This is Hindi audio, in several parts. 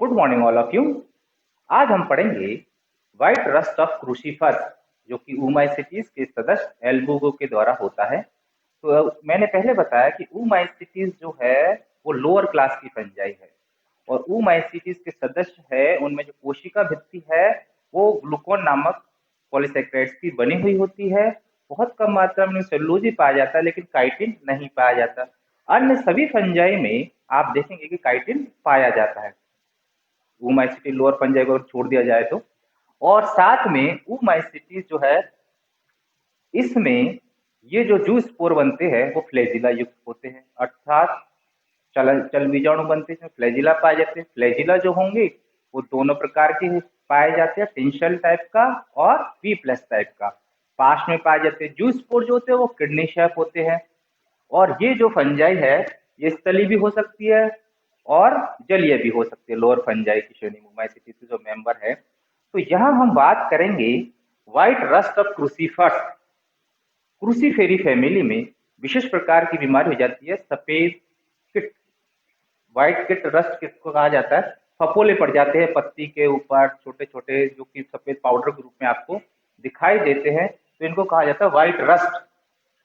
Good morning all of you. आज हम पढ़ेंगे व्हाइट रस्ट ऑफ क्रूसीफर, जो कि ऊमाइसीटीज के सदस्य एल्बुगो के द्वारा होता है। तो मैंने पहले बताया कि ऊमाइसीटीज जो है वो लोअर क्लास की फंजाई है, और ऊमाइसीटीज के सदस्य है उनमें जो कोशिका भित्ति है वो ग्लूकोन नामक पॉलीसेकेराइड्स की बनी हुई होती है। बहुत कम मात्रा में सेलुलोज ही पाया जाता है, लेकिन काइटिन नहीं पाया जाता। अन्य सभी फंजाई में आप देखेंगे कि काइटिन पाया जाता है, ऊमाइसीटी लोअर फंजाई को छोड़ दिया जाए तो। और साथ में ऊमाइसीटी जो है, इसमें ये जो जू स्पोर बनते हैं वो फ्लैजिला युक्त होते हैं, अर्थात चल बीजाणु बनते हैं, फ्लैजिला पाए जाते हैं। फ्लैजिला जो होंगे वो दोनों प्रकार के पाए जाते हैं, टेंशन टाइप का और पी प्लस टाइप का पास में पाए जाते हैं। जू स्पोर जो होते हैं वो किडनी शेप होते हैं। और ये जो फंजाई है ये स्थलीय भी हो सकती है और जलीय भी हो सकती है, लोअर फंजाई की श्रेणी ऊमाइसीटी से जो मेंबर है। तो यहाँ हम बात करेंगे white rust of crucifers. Cruciferae family में विशेष प्रकार की बीमारी हो जाती है सफेद किट। व्हाइट किट रस्ट किसको कहा जाता है? फफोले पड़ जाते हैं पत्ती के ऊपर छोटे छोटे, जो कि सफेद पाउडर के रूप में आपको दिखाई देते हैं, तो इनको कहा जाता है व्हाइट रस्ट।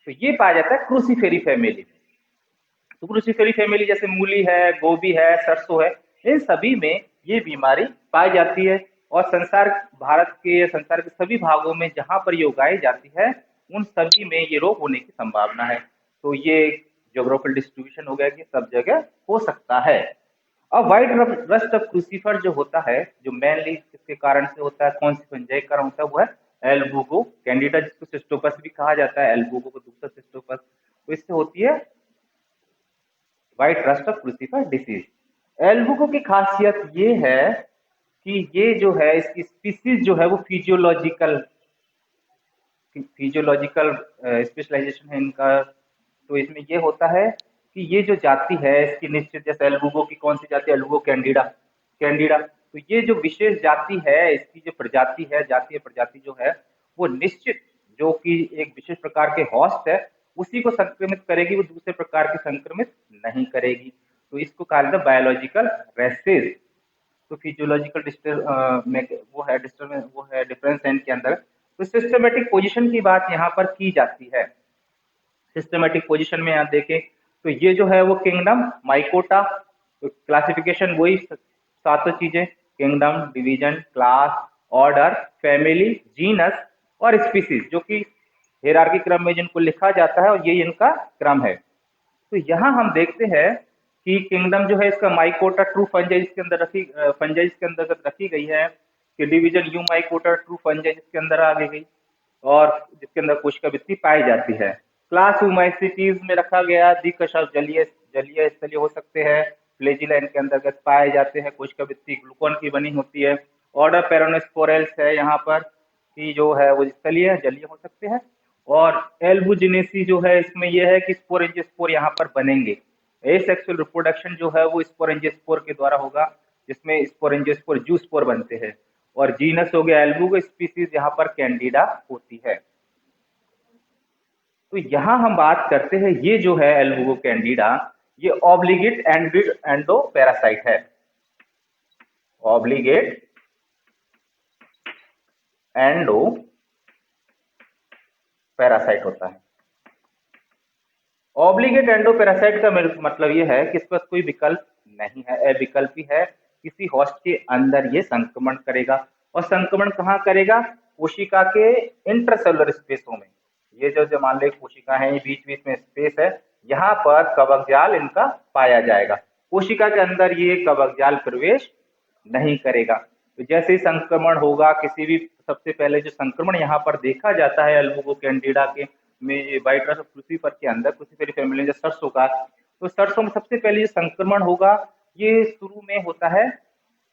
तो ये पाया जाता है क्रूसीफेरी फैमिली में। तो क्रूसीफेरी फैमिली जैसे मूली है, गोभी है, सरसों है, इन सभी में ये बीमारी पाई जाती है। और भारत के संसार के सभी भागों में जहां पर ये उगाई जाती है उन सभी में ये रोग होने की संभावना है। तो ये ज्योग्राफिकल डिस्ट्रीब्यूशन हो गया कि सब जगह हो सकता है। अब व्हाइट रस्ट ऑफ क्रूसीफर जो होता है, जो मेनली किसके कारण से होता है, कौन सी फंजाई के कारण होता है, वो है एल्बुगो कैंडिडा, जिसको सिस्टोपस भी कहा जाता है। एल्बुगो को दूसरा सिस्टोपस, तो इससे होती है white rust of crucifer disease. Albugo की खासियत ये है कि ये जो है इसकी स्पीसीज जो है वो फिजियोलॉजिकल फिजियोलॉजिकल स्पेशलाइजेशन है इनका। तो इसमें ये होता है कि ये जो जाति है इसकी निश्चित, जैसे एल्बुगो की कौन सी जाति है, एल्बुगो कैंडिडा कैंडिडा, तो ये जो विशेष जाति है इसकी जो प्रजाति है, जातीय प्रजाति जो है वो निश्चित, जो कि एक विशेष प्रकार के होस्ट है उसी को संक्रमित करेगी, वो दूसरे प्रकार के संक्रमित नहीं करेगी। तो इसको कहा जाता है बायोलॉजिकल रेसेस। तो फिजियोलॉजिकल वो है डिफरेंस है इनके अंदर। तो सिस्टमेटिक पोजीशन की बात यहाँ पर की जाती है। सिस्टमेटिक पोजीशन में यहाँ देखें तो ये जो है वो किंगडम, माइकोटा, तो क्लासिफिकेशन वही सातों चीजें, kingdom, division, class, order, family, genus और स्पीसीज, जो कि हियरार्की क्रम में जिनको लिखा जाता है और ये इनका क्रम है। तो यहाँ हम देखते हैं कि किंगडम जो है इसका माइकोटा ट्रू फंजाई इसके अंदर फंजाई के अंदर रखी गई है, कि division you mycota true fungi जिसके अंदर आ गई और जिसके अंदर कोशिका भित्ति पाई जाती है। क्लास ऊमाइसीटीज में रखा गया द्विकशा जलीय जलीय स्थलीय हो सकते हैं, फ्लैजिला इनके अंतर्गत पाए जाते हैं, कोशिका भित्ति ग्लूकोन की बनी होती है। ऑर्डर पेरोनोस्पोरेल्स है यहाँ पर, कि जो है वो स्थलीय जलीय हो सकते हैं। और एल्बुजिनेसी जो है इसमें यह है कि स्पोर एंजियोस्पोर यहाँ पर बनेंगे। एसेक्सुअल रिप्रोडक्शन जो है वो स्पोर एंजियोस्पोर के द्वारा होगा, जिसमें स्पोर एंजियोस्पोर जू स्पोर बनते हैं। और जीनस हो गया एल्बुगो, स्पीसीज यहाँ पर कैंडिडा होती है। तो यहाँ हम बात करते हैं, ये जो है एल्बुगो कैंडिडा ये ऑब्लिगेट एंडो पैरासाइट है। ऑब्लिगेट एंडो पैरासाइट होता है। ऑब्लिगेट एंडो पैरासाइट का मतलब ये है कि इस पर कोई विकल्प नहीं है, अविकल्पी है। किसी होस्ट के अंदर ये संक्रमण करेगा, और संक्रमण कहाँ करेगा? कोशिका के इंट्रासेलुलर स्पेसों में। ये जो मान लो कोशिका है, बीच बीच में स्पेस है, यहाँ पर कवक जाल इनका पाया जाएगा। कोशिका के अंदर ये कवक जाल प्रवेश नहीं करेगा। तो जैसे ही संक्रमण होगा किसी भी, सबसे पहले जो संक्रमण यहाँ पर देखा जाता है एल्बुगो कैंडिडा के में, व्हाइट रस्ट ऑफ क्रूसीफर के अंदर, क्रूसीफेरी फैमिली जो सरसों का, तो सरसों में सबसे पहले जो संक्रमण होगा ये शुरू में होता है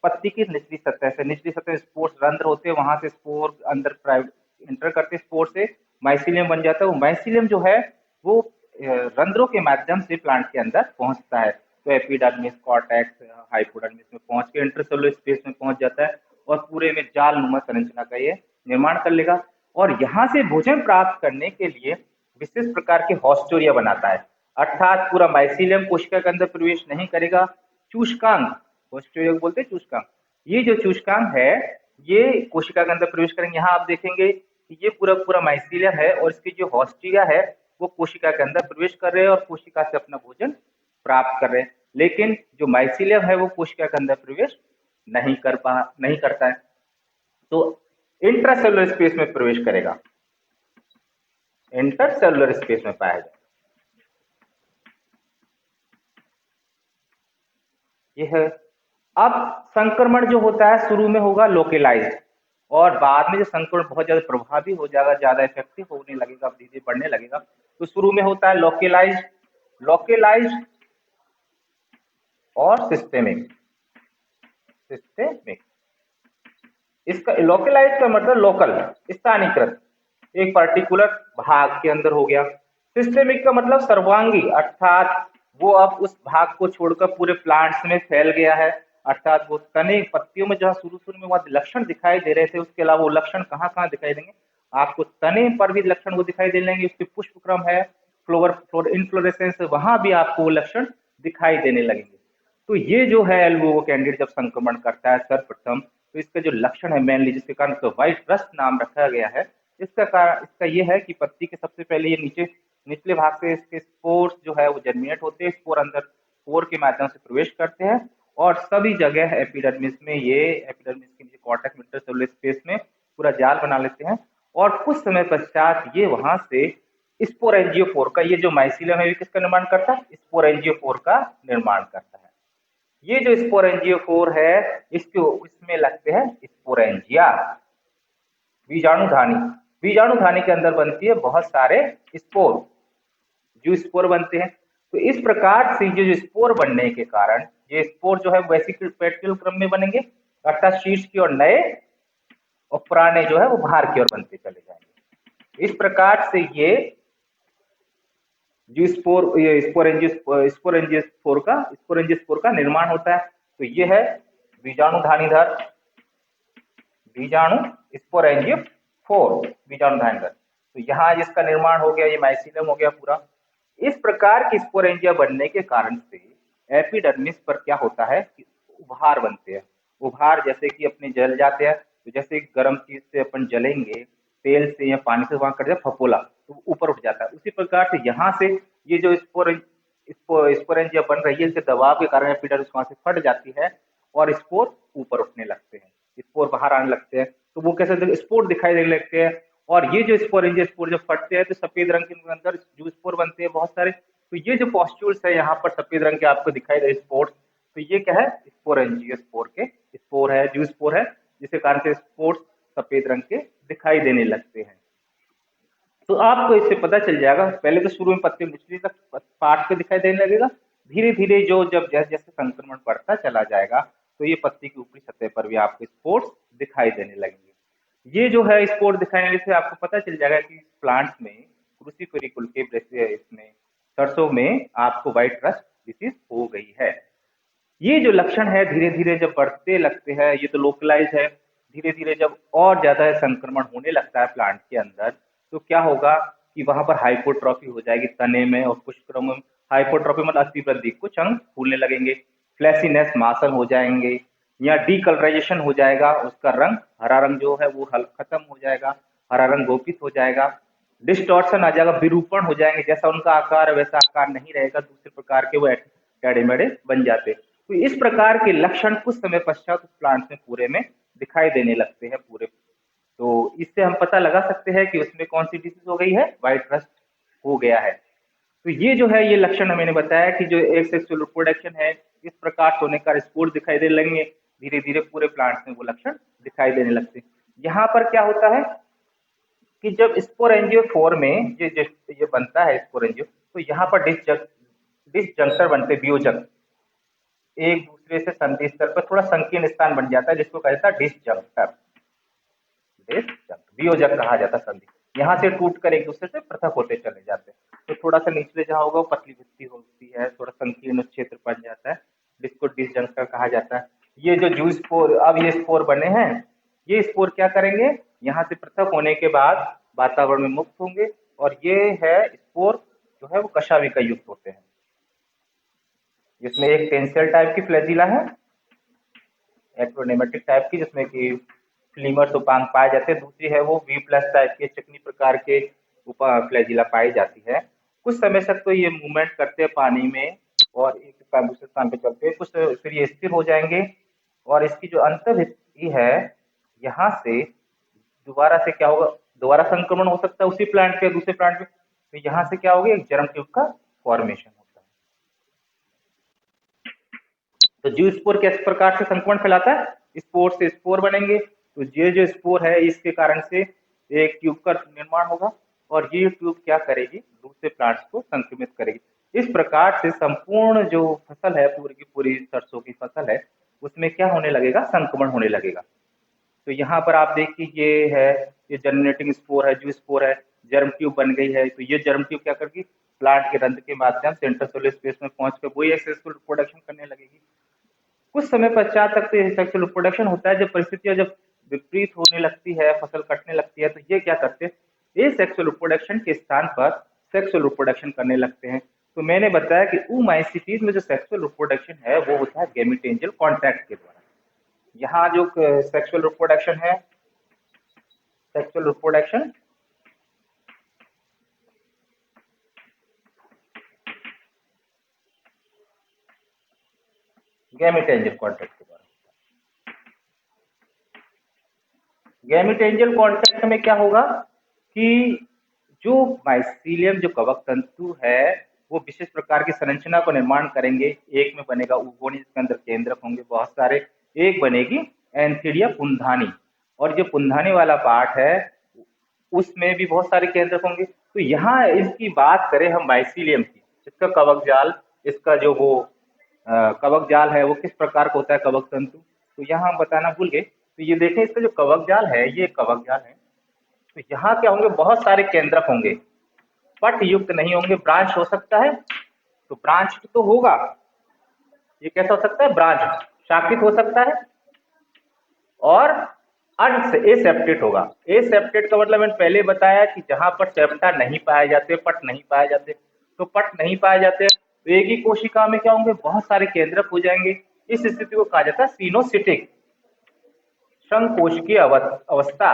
पत्ती की निचली सतह से। निचली सतह स्पोर्स रंध्र होते हैं, वहां से स्पोर अंदर इंटर करते, स्पोर से माइसिलियम बन जाता है। वो माइसिलियम जो है वो रंध्रों के माध्यम से प्लांट के अंदर पहुंचता है। तो एपिडर्मिस, कॉर्टेक्स, हाइपोडर्मिस में पहुंच के इंटरसेलुलर स्पेस में पहुंच जाता है और पूरे में जाल नुमा संरचना का ये निर्माण कर लेगा। और यहाँ से भोजन प्राप्त करने के लिए विशेष प्रकार के हॉस्टोरिया बनाता है, अर्थात पूरा माइसिलियम कोशिका के अंदर प्रवेश नहीं करेगा। चूषकांग पॉजिटिव यौगिक बोलते हैं सूचकांक। ये जो सूचकांक है ये कोशिका के अंदर प्रवेश करेंगे। यहाँ आप देखेंगे कि ये पूरा पूरा माइसीलियम है और इसकी जो हॉस्टिया है वो कोशिका के अंदर प्रवेश कर रहे हैं और कोशिका से अपना भोजन प्राप्त कर रहे हैं। लेकिन जो माइसीलियम है वो कोशिका के अंदर प्रवेश नहीं करता है, तो इंट्रासेलुलर स्पेस में प्रवेश करेगा, इंटरसेलुलर स्पेस में पाया जाएगा। ये है। अब संक्रमण जो होता है शुरू में होगा लोकेलाइज्ड और बाद में जो संक्रमण बहुत ज्यादा प्रभावी हो जाएगा, ज्यादा इफेक्टिव होने लगेगा, धीरे बढ़ने लगेगा, तो शुरू में होता है लोकेलाइज्ड, लोकेलाइज्ड और सिस्टेमिक। सिस्टेमिक, इसका लोकेलाइज का मतलब लोकल, स्थानीयकृत, एक पर्टिकुलर भाग के अंदर हो गया। सिस्टेमिक का मतलब सर्वांगी, अर्थात वो अब उस भाग को छोड़कर पूरे प्लांट्स में फैल गया है, अर्थात वो तने पत्तियों में जहाँ शुरू शुरू में वहाँ लक्षण दिखाई दे रहे थे उसके अलावा वो लक्षण कहाँ कहाँ दिखाई देंगे, आपको तने पर भी लक्षण वो दिखाई दे लेंगे, उसके पुष्प क्रम है, फ्लोर इन्फ्लोरेसेंस, वहां भी आपको वो लक्षण दिखाई देने लगेंगे। तो ये जो है एल्बुओ कैंडिड जब संक्रमण करता है सर्वप्रथम, तो इसका जो लक्षण है मेनली जिसके कारण तो व्हाइट रस्ट नाम रखा गया है, इसका कारण इसका ये है कि पत्ती के सबसे पहले ये निचले भाग से इसके स्पोर्स जो है वो जर्मिनेट होते हैं, स्पोर अंदर स्पोर के माध्यम से प्रवेश करते हैं और सभी जगह एपिडर्मिस में, ये एपिडर्मिस के नीचे कॉर्टेक्स इंटरसेलुलर स्पेस में पूरा जाल बना लेते हैं और कुछ समय पश्चात ये वहां से स्पोरेंजियोफोर का, ये जो माइसीलियम है किसका निर्माण करता है, स्पोरेंजियोफोर का निर्माण करता है। ये जो स्पोरेंजियोफोर है इसमें लगते हैं स्पोरेंजिया, बीजाणुधानी। बीजाणुधानी के अंदर बनती है बहुत सारे स्पोर, जो स्पोर बनते हैं। तो इस प्रकार से जो स्पोर बनने के कारण ये स्पोर जो है वेसिकल क्रम में बनेंगे, अर्थात शीर्ष की ओर नए और पुराने जो है वो बाहर की ओर बनते चले जाएंगे। इस प्रकार से ये जो स्पोरेंजियोस्पोर का निर्माण होता है। तो ये है बीजाणुधानीधर, बीजाणु स्पोरेंजियोफोर, बीजाणुधानीधर। तो यहाँ जिसका निर्माण हो गया, ये माइसीलियम हो गया पूरा। इस प्रकार की स्पोरेंजिया बनने के कारण से एपिडर्मिस पर क्या होता है कि उभार बनते हैं। उभार जैसे कि अपने जल जाते हैं, तो जैसे गर्म चीज से अपन जलेंगे, तेल से या पानी से वहां कर दिया फपोला तो ऊपर उठ जाता है, उसी प्रकार से यहाँ से ये जो स्पोरेंजिया बन रही है इसके दबाव के कारण एपिडर्मिस वहां से फट जाती है और स्पोर ऊपर उठने लगते हैं, स्पोर बाहर आने लगते हैं, तो वो कैसे स्पोर दिखाई देने लगते हैं। और ये जो स्पोरेंजिया स्पोर जब फटते हैं तो सफेद रंग के अंदर जो स्पोर बनते हैं बहुत सारे, तो ये जो पॉस्ट्यूल्स है यहाँ पर सफेद रंग के आपको दिखाई दे स्पोर्स, तो ये क्या है, स्पोरेंजिया स्पोर के स्पोर है, जो स्पोर है जिसके कारण से स्पोर्स सफेद रंग के दिखाई देने लगते हैं। तो आपको इससे पता चल जाएगा, पहले तो शुरू में पत्ते निचली तक पार्ट पे दिखाई देने लगेगा, धीरे धीरे जो जब जैसे जैसे संक्रमण बढ़ता चला जाएगा तो ये पत्ती की ऊपरी सतह पर भी आपको स्पोर्स दिखाई देने लगेंगे। ये जो है स्पोर दिखाने से आपको पता चल जाएगा कि प्लांट्स में क्रूसीफेरी कुल के इसमें सरसों में आपको व्हाइट रस्ट डिसीज हो गई है। ये जो लक्षण है धीरे धीरे जब बढ़ते लगते हैं, ये तो लोकलाइज है, धीरे धीरे जब और ज्यादा संक्रमण होने लगता है प्लांट के अंदर तो क्या होगा कि वहां पर हाइपोट्रॉफी हो जाएगी तने में और पुष्पक्रम में। हाइपोट्रॉफी मतलब अति वृद्धि, कुछ अंग फूलने लगेंगे, फ्लैसीनेस मासल हो जाएंगे या डीकलराइजेशन हो जाएगा, उसका रंग हरा रंग जो है वो खत्म हो जाएगा, हरा रंग गोपित हो जाएगा, डिस्टॉर्शन आ जाएगा, विरूपण हो जाएंगे, जैसा उनका आकार है वैसा आकार नहीं रहेगा, दूसरे प्रकार के वो टेढ़े मेढ़े बन जाते। तो इस प्रकार के लक्षण कुछ समय पश्चात उस प्लांट में पूरे में दिखाई देने लगते हैं पूरे। तो इससे हम पता लगा सकते हैं कि उसमें कौन सी डिसीज हो गई है, व्हाइट रस्ट हो गया है। तो ये जो है ये लक्षण मैंने बताया कि जो एक सेक्सुअल रिप्रोडक्शन है इस प्रकार होने का स्पोर दिखाई देने लगेंगे, धीरे धीरे पूरे प्लांट्स में वो लक्षण दिखाई देने लगते हैं। यहाँ पर क्या होता है कि जब स्पोरेंजियोफोर में ये बनता है स्पोरेंजियो, तो यहाँ पर डिसजंक्टर बनते, वियोजक एक दूसरे से संधि स्तर पर थोड़ा संकीर्ण स्थान बन जाता है जिसको कहा जाता है डिसजंक्टर, वियोजक कहा जाता है संधि, यहाँ से टूट कर एक दूसरे से पृथक होते चले जाते हैं। तो थोड़ा सा निचले जहाँ होगा वो पतली भित्ति होती है, थोड़ा संकीर्ण क्षेत्र बन जाता है जिसको डिसजंक्टर कहा जाता है। ये जो जू स्पोर, अब ये स्पोर बने हैं, ये स्पोर क्या करेंगे, यहाँ से पृथक होने के बाद वातावरण में मुक्त होंगे और ये है स्पोर जो है वो कशाविका युक्त होते हैं, जिसमें एक टेंसियल टाइप की फ्लैजिला है एक्रोनेमेटिक टाइप की, जिसमें कि फ्लीमर्स उपांग पाए जाते हैं। दूसरी है वो वी प्लस टाइप के चिकनी प्रकार के फ्लैजिला पाई जाती है। कुछ समय तक तो ये मूवमेंट करते हैं पानी में और एक स्थान दूसरे स्थान पे चलते हैं, कुछ फिर ये स्थिर हो जाएंगे। और इसकी जो अंतःभित्ति है, यहाँ से दोबारा से क्या होगा, दोबारा संक्रमण हो सकता है उसी प्लांट पे दूसरे प्लांट पे। तो यहाँ से क्या होगा, एक जर्म ट्यूब का फॉर्मेशन होता है। तो जीव स्पोर किस प्रकार से संक्रमण फैलाता है, स्पोर से स्पोर बनेंगे। तो ये जो स्पोर है इसके कारण से एक ट्यूब का निर्माण होगा और ये ट्यूब क्या करेगी, दूसरे प्लांट्स को संक्रमित करेगी। इस प्रकार से संपूर्ण जो फसल है, पूरी की पूरी सरसों की फसल है, उसमें क्या होने लगेगा, संक्रमण होने लगेगा। तो यहाँ पर आप देखिए ये है, ये जनरेटिंग स्पोर है, जो स्पोर है जर्म ट्यूब बन गई है। तो ये जर्म ट्यूब क्या करेगी, प्लांट के रंध्र के माध्यम से इंटरसेलुलर स्पेस में पहुंच कर वही सक्सेसफुल रिप्रोडक्शन करने लगेगी। कुछ समय पश्चात तक तो सेक्सुअल रिप्रोडक्शन होता है। जब परिस्थितियां जब विपरीत होने लगती है, फसल कटने लगती है, तो ये क्या करते हैं, ये सेक्सुअल रिप्रोडक्शन के स्थान पर सेक्सुअल रिप्रोडक्शन करने लगते हैं। तो मैंने बताया कि oomacetes में जो सेक्सुअल रिप्रोडक्शन है वो होता है गैमेटेंजियल कॉन्टैक्ट के द्वारा। यहाँ जो सेक्सुअल रिप्रोडक्शन है, सेक्सुअल रिप्रोडक्शन गैमेटेंजियल कॉन्टैक्ट के द्वारा। गैमेटेंजियल कॉन्टैक्ट में क्या होगा कि जो माइसीलियम, जो कवक तंतु है, वो विशेष प्रकार की संरचना को निर्माण करेंगे। एक में बनेगा उगोनी, जिसके अंदर केंद्रक होंगे बहुत सारे। एक बनेगी एंथिडिया पुंधानी, और जो पुंधानी वाला पार्ट है उसमें भी बहुत सारे केंद्रक होंगे। तो यहाँ इसकी बात करें हम माइसीलियम की, इसका कवक जाल, इसका जो वो कवक जाल है वो किस प्रकार का होता है, कवक तंतु। तो यहाँ हम बताना भूल गए। तो ये देखें, इसका जो कवक जाल है, ये कवक जाल है। तो यहाँ क्या होंगे, बहुत सारे केंद्रक होंगे, पट युक्त नहीं होंगे। ब्रांच हो सकता है, तो ब्रांच तो होगा, ये कैसा हो सकता है, ब्रांच शाखित हो सकता है। और एसेप्टेट होगा। एसेप्टेट का मतलब मैंने पहले बताया कि जहां पर सेप्टा नहीं पाए जाते, पट नहीं पाए जाते। तो पट नहीं पाए जाते तो एक ही कोशिका में क्या होंगे, बहुत सारे केंद्रक हो जाएंगे। इस स्थिति को कहा जाता है सीनोसिटिक, संकोशिकीय अवस्था।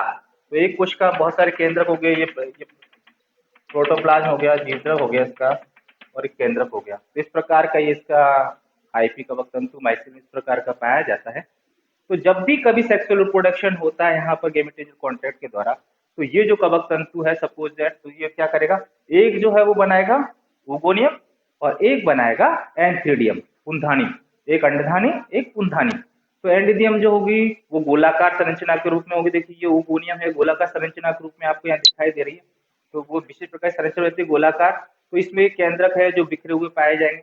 तो एक कोशिका में बहुत सारे केंद्रक हो गए, ये प्रोटोप्लाज्म हो गया, जीवद्रव हो गया इसका, और एक केंद्रक हो गया। तो इस प्रकार का ये इसका आईपी कवक तंतु माइसिन इस प्रकार का पाया जाता है। तो जब भी कभी सेक्सुअल रिप्रोडक्शन होता है यहाँ पर गैमेटेजियल कॉन्ट्रैक्ट के द्वारा, तो ये जो कवक तंतु है सपोज दैट, तो ये क्या करेगा, एक जो है वो बनाएगा ओगोनियम और एक बनाएगा एंथीडियम पुंधानी, एक अंडधानी एक पुंधानी। तो एंडिडियम जो होगी वो गोलाकार संरचना के रूप में होगी। देखिए ये ओगोनियम है, गोलाकार संरचना के रूप में आपको यहाँ दिखाई दे रही है। तो वो विशेष प्रकार की संरचना रहती है गोलाकार। तो इसमें एक केंद्रक है जो बिखरे हुए पाए जाएंगे,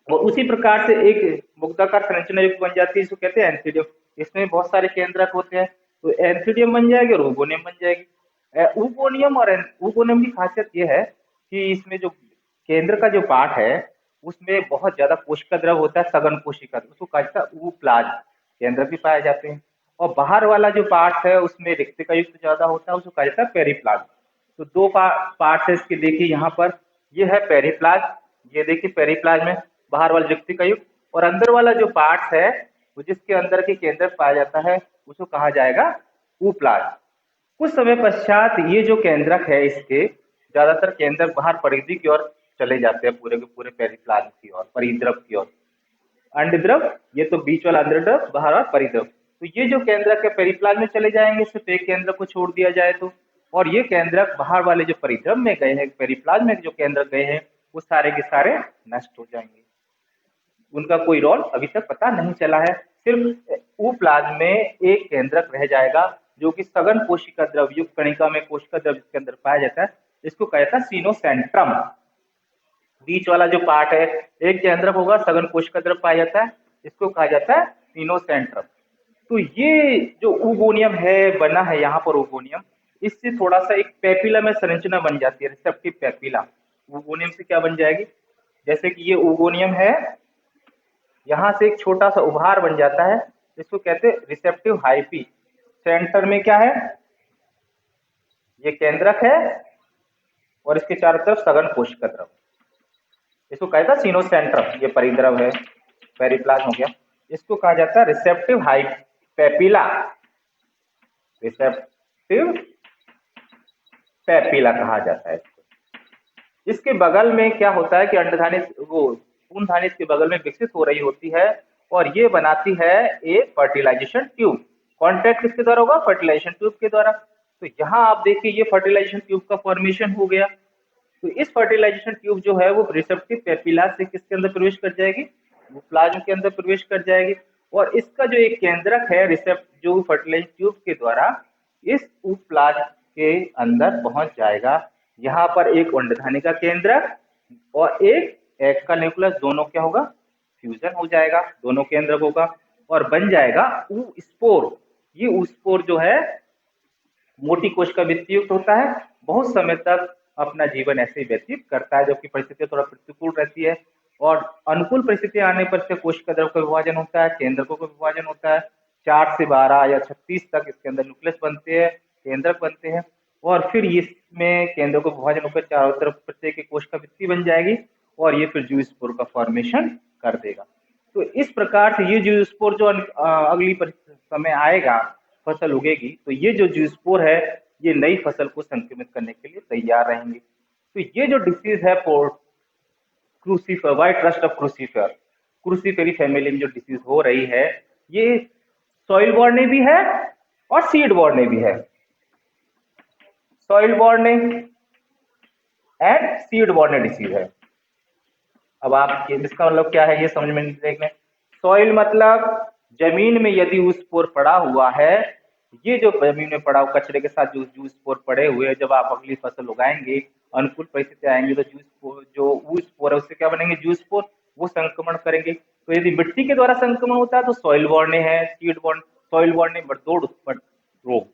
और उसी प्रकार से एक मुक्ताकार संरचना युक्त बन जाती है, इसको कहते हैं एंथीडियम। इसमें बहुत सारे केंद्रक होते हैं, तो एंथीडियम बन जाएगी और उगोनियम बन जाएगी। उगोनियम और उगोनियम की खासियत यह है कि इसमें जो केंद्र का जो पार्ट है उसमें बहुत ज्यादा कोशिका द्रव होता है, सघन कोशिका, उसको कहा जाता है ऊप्लाज्म, केंद्र भी पाए जाते हैं। और बाहर वाला जो पार्ट है उसमें रिक्तिका युक्त ज्यादा होता है, उसको कहा जाता है पेरिप्लाज्म। तो दो पार्ट है इसके, देखिए यहाँ पर ये है पेरिप्लाज्म, ये देखिए पेरिप्लाज्म में बाहर वाला रिक्तिका युक्त, और अंदर वाला जो पार्ट है वो जिसके अंदर के केंद्र पाया जाता है उसको कहा जाएगा ऊप्लाज्म। कुछ समय पश्चात ये जो केंद्रक है इसके ज्यादातर केंद्रक बाहर परिधि की ओर चले जाते हैं, पूरे के पूरे पेरिप्लाज्म की ओर, परिद्रव की ओर। अंडद्रव, ये तो बीच वाला अंडद्रव, बाहर और परिद्रव। तो ये जो केंद्रक है पेरिप्लाज्म में चले जाएंगे, सिर्फ एक केंद्रक को छोड़ दिया जाए तो। और ये केंद्रक बाहर वाले जो परिद्रव में गए हैं, पेरिप्लाज्म में जो केंद्रक गए हैं, वो सारे के सारे नष्ट हो जाएंगे, उनका कोई रोल अभी तक पता नहीं चला है। सिर्फ ऊप्लाज्म में एक केंद्रक रह जाएगा जो कि सघन कोशिका द्रव युक्त कणिका में कोशिका द्रव जिसके अंदर पाया जाता है, इसको कहा जाता है सीनोसेंट्रम। बीच वाला जो पार्ट है एक केंद्रक होगा, सघन कोशिका द्रव पाया जाता है, इसको कहा जाता है सीनोसेंट्रम। तो ये जो उगोनियम है, बना है यहाँ पर उगोनियम, इससे थोड़ा सा एक पेपिला में संरचना बन जाती है, रिसेप्टिव पेपिला। उगोनियम से क्या बन जाएगी, जैसे कि ये उगोनियम है, यहाँ से एक छोटा सा उभार बन जाता है, इसको कहते हैं रिसेप्टिव हाइपी। सेंटर में क्या है, ये केंद्रक है और इसके चारों तरफ सघन कोशिका द्रव, इसको कहता है सीनोसेंट्रम। ये परिद्रव है, पेरिप्लाज्म हो गया। इसको कहा जाता है receptive high papilla, receptive papilla कहा जाता है इसको। इसके बगल में क्या होता है कि अंडधानी वो पूर्णधानी इसके बगल में विकसित हो रही होती है और ये बनाती है एक फर्टिलाइजेशन ट्यूब। कॉन्टैक्ट किसके द्वारा होगा? फर्टिलाइजेशन ट्यूब के द्वारा। तो यहाँ आप देखिए ये फर्टिलाइजेशन ट्यूब का फॉर्मेशन हो गया। तो इस फर्टिलाइजेशन ट्यूब जो है वो रिसेप्टिव पेपिला से किसके अंदर प्रवेश कर जाएगी? वो प्लाज्म के अंदर प्रवेश कर जाएगी और इसका जो एक केंद्रक है रिसेप्ट जो फर्टिलाइजेशन ट्यूब के द्वारा इस प्लाज्म के अंदर पहुंच जाएगा। यहाँ पर एक अंडधानी का केंद्रक और एक एग का न्यूक्लियस दोनों क्या होगा? फ्यूजन हो जाएगा, दोनों केंद्रक होगा और बन जाएगा ऊ स्पोर। ये ऊ स्पोर जो है मोटी कोशिका वृत्ति युक्त होता है, बहुत समय तक अपना जीवन ऐसे ही व्यतीत करता है, जबकि परिस्थितियां थोड़ा प्रतिकूल रहती है और अनुकूल परिस्थितियां आने पर से कोशिका द्रव का विभाजन होता है, केंद्रकों का विभाजन होता है। 4 से 12 या 36 तक इसके अंदर न्यूक्लियस बनते हैं, केंद्रक बनते हैं और फिर इसमें केंद्रों का विभाजन होकर चारों तरफ प्रत्येक कोशिका वृत्ति बन जाएगी और ये फिर जूस्पोर का फॉर्मेशन कर देगा। तो इस प्रकार से ये जूस्पोर जो अगली समय आएगा फसल उगेगी तो ये जो जूस्पोर है ये नई फसल को संक्रमित करने के लिए तैयार रहेंगे। तो ये जो डिसीज है crucifer, white rust of crucifer, Cruciferae family में जो डिसीज हो रही है ये सॉइल बॉर्ने भी है और सीड बॉर्ने भी है। सॉइल बॉर्ने एंड सीड बॉर्ने डिसीज है। अब आप इसका मतलब क्या है ये समझ में देख लें। सॉइल मतलब जमीन में यदि उस स्पोर पड़ा हुआ है, ये जो जमीन में पड़ा हुआ कचरे के साथ जो जूस स्पोर पड़े हुए हैं, जब आप अगली फसल उगाएंगे अनुकूल परिस्थिति आएंगे तो जूस स्पोर है उससे क्या बनेंगे? जूस स्पोर, वो संक्रमण करेंगे। तो यदि मिट्टी के द्वारा संक्रमण होता है तो सॉइल बॉर्ने है, सीड बॉर्न, सॉइल बॉर्ने बरदौड़ उत्पन्न रोग।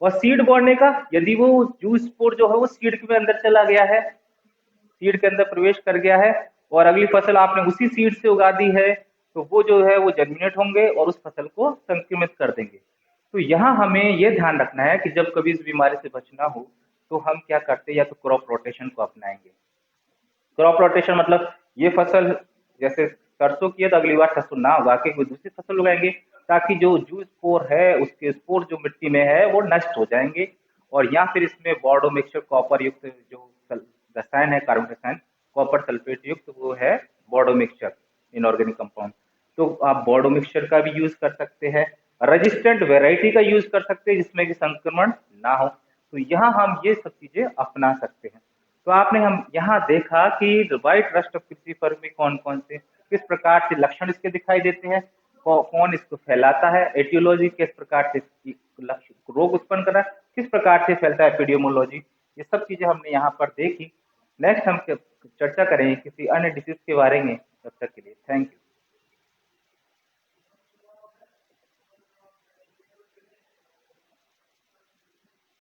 और सीड बॉर्ने का यदि वो जूस स्पोर जो है वो सीड के अंदर चला गया है, सीड के अंदर प्रवेश कर गया है और अगली फसल आपने उसी सीड से उगा दी है तो वो जो है वो जर्मिनेट होंगे और उस फसल को संक्रमित कर देंगे। तो यहाँ हमें ये ध्यान रखना है कि जब कभी इस बीमारी से बचना हो तो हम क्या करते हैं, या तो क्रॉप रोटेशन को अपनाएंगे। क्रॉप रोटेशन मतलब ये फसल जैसे सरसों की है तो अगली बार सरसों ना उगा के कोई दूसरी फसल उगाएंगे ताकि जो जू स्पोर है उसके स्पोर जो मिट्टी में है वो नष्ट हो जाएंगे। और या फिर इसमें बोर्डो मिक्सचर कॉपर युक्त जो रसायन है, कार्बन रसायन कॉपर सल्फेट युक्त वो है बोर्डो मिक्सचर इनऑर्गेनिक कंपाउंड। तो आप बोर्डो मिक्सचर का भी यूज कर सकते हैं, रेजिस्टेंट वेराइटी का यूज कर सकते हैं जिसमें कि संक्रमण ना हो। तो यहाँ हम ये सब चीजें अपना सकते हैं। तो आपने हम यहाँ देखा कि व्हाइट रस्ट ऑफ क्रूसीफर में कौन कौन से किस प्रकार से लक्षण इसके दिखाई देते हैं, कौन इसको फैलाता है, एटियोलॉजी किस प्रकार से रोग उत्पन्न कर रहा है, किस प्रकार से फैलता है, एपिडेमोलॉजी, ये सब चीजें हमने यहाँ पर देखी। नेक्स्ट हम चर्चा करेंगे किसी अन्य डिसीज के बारे में। तब तक के लिए थैंक यू।